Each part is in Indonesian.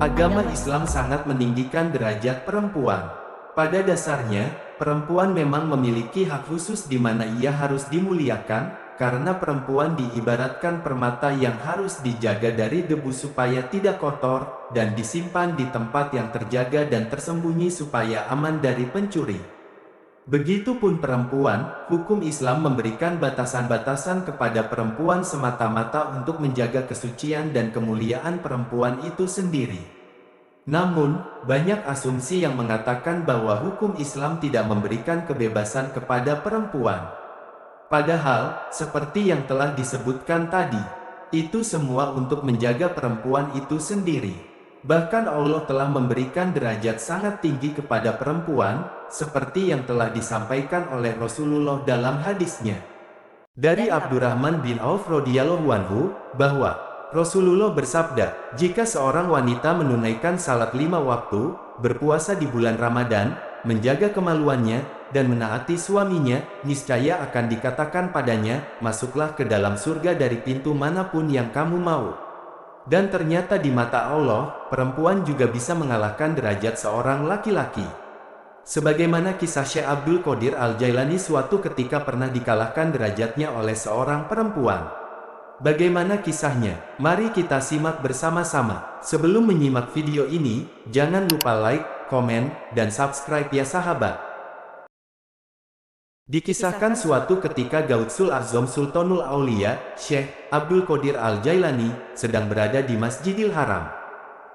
Agama Islam sangat meninggikan derajat perempuan. Pada dasarnya, perempuan memang memiliki hak khusus di mana ia harus dimuliakan, karena perempuan diibaratkan permata yang harus dijaga dari debu supaya tidak kotor, dan disimpan di tempat yang terjaga dan tersembunyi supaya aman dari pencuri. Begitupun perempuan, hukum Islam memberikan batasan-batasan kepada perempuan semata-mata untuk menjaga kesucian dan kemuliaan perempuan itu sendiri. Namun, banyak asumsi yang mengatakan bahwa hukum Islam tidak memberikan kebebasan kepada perempuan. Padahal, seperti yang telah disebutkan tadi, itu semua untuk menjaga perempuan itu sendiri. Bahkan Allah telah memberikan derajat sangat tinggi kepada perempuan, seperti yang telah disampaikan oleh Rasulullah dalam hadisnya. Dari Abdurrahman bin Auf radhiyallahu anhu, bahwa Rasulullah bersabda, jika seorang wanita menunaikan salat 5 waktu, berpuasa di bulan Ramadan, menjaga kemaluannya, dan menaati suaminya, niscaya akan dikatakan padanya, masuklah ke dalam surga dari pintu manapun yang kamu mau. Dan ternyata di mata Allah, perempuan juga bisa mengalahkan derajat seorang laki-laki. Sebagaimana kisah Syekh Abdul Qadir Al-Jailani suatu ketika pernah dikalahkan derajatnya oleh seorang perempuan. Bagaimana kisahnya? Mari kita simak bersama-sama. Sebelum menyimak video ini, jangan lupa like, komen, dan subscribe ya sahabat. Dikisahkan suatu ketika Gautsul Azam Sultanul Aulia, Syekh Abdul Qadir Al-Jailani, sedang berada di Masjidil Haram.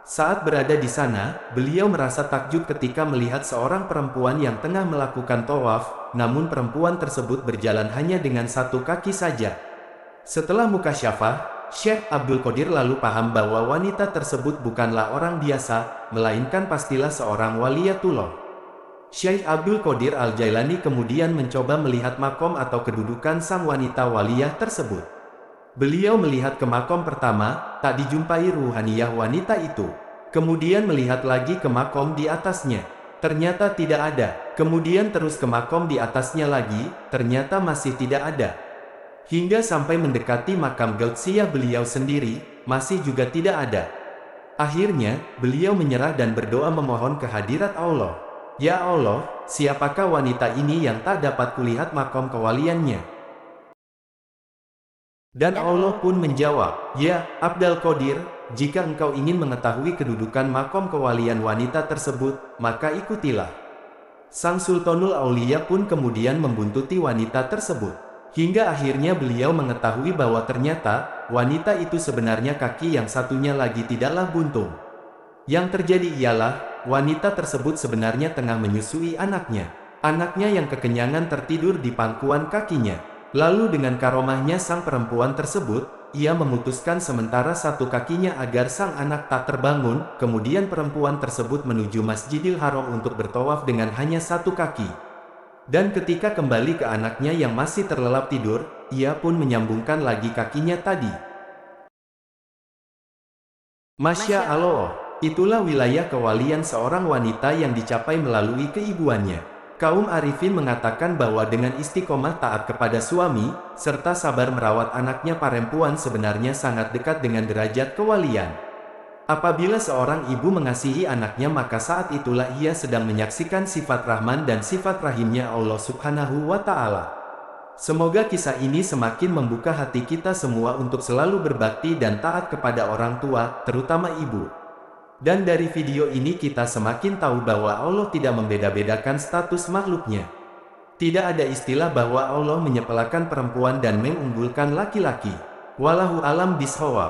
Saat berada di sana, beliau merasa takjub ketika melihat seorang perempuan yang tengah melakukan tawaf, namun perempuan tersebut berjalan hanya dengan satu kaki saja. Setelah mukasyafah, Syekh Abdul Qadir lalu paham bahwa wanita tersebut bukanlah orang biasa, melainkan pastilah seorang waliyatullah. Syekh Abdul Qadir Al-Jailani kemudian mencoba melihat makom atau kedudukan sang wanita waliyah tersebut. Beliau melihat ke makom pertama, tak dijumpai ruhaniyah wanita itu. Kemudian melihat lagi ke makom di atasnya. Ternyata tidak ada. Kemudian terus ke makom di atasnya lagi, ternyata masih tidak ada. Hingga sampai mendekati makam Gautsiyah beliau sendiri, masih juga tidak ada. Akhirnya, beliau menyerah dan berdoa memohon kehadirat Allah. Ya Allah, siapakah wanita ini yang tak dapat kulihat makom kewaliannya? Dan Allah pun menjawab, ya, Abdul Qadir, jika engkau ingin mengetahui kedudukan makom kewalian wanita tersebut, maka ikutilah. Sang Sultanul Aulia pun kemudian membuntuti wanita tersebut. Hingga akhirnya beliau mengetahui bahwa ternyata, wanita itu sebenarnya kaki yang satunya lagi tidaklah buntung. Yang terjadi ialah, wanita tersebut sebenarnya tengah menyusui anaknya. Anaknya yang kekenyangan tertidur di pangkuan kakinya. Lalu dengan karomahnya sang perempuan tersebut, ia memutuskan sementara satu kakinya agar sang anak tak terbangun, kemudian perempuan tersebut menuju Masjidil Haram untuk bertawaf dengan hanya satu kaki. Dan ketika kembali ke anaknya yang masih terlelap tidur, ia pun menyambungkan lagi kakinya tadi. Masya Allah, itulah wilayah kewalian seorang wanita yang dicapai melalui keibuannya. Kaum arifin mengatakan bahwa dengan istiqomah taat kepada suami, serta sabar merawat anaknya perempuan sebenarnya sangat dekat dengan derajat kewalian. Apabila seorang ibu mengasihi anaknya maka saat itulah ia sedang menyaksikan sifat Rahman dan sifat Rahimnya Allah Subhanahu wa Ta'ala. Semoga kisah ini semakin membuka hati kita semua untuk selalu berbakti dan taat kepada orang tua, terutama ibu. Dan dari video ini kita semakin tahu bahwa Allah tidak membeda-bedakan status makhluknya. Tidak ada istilah bahwa Allah menyepelekan perempuan dan mengunggulkan laki-laki. Wallahu alam bishawab.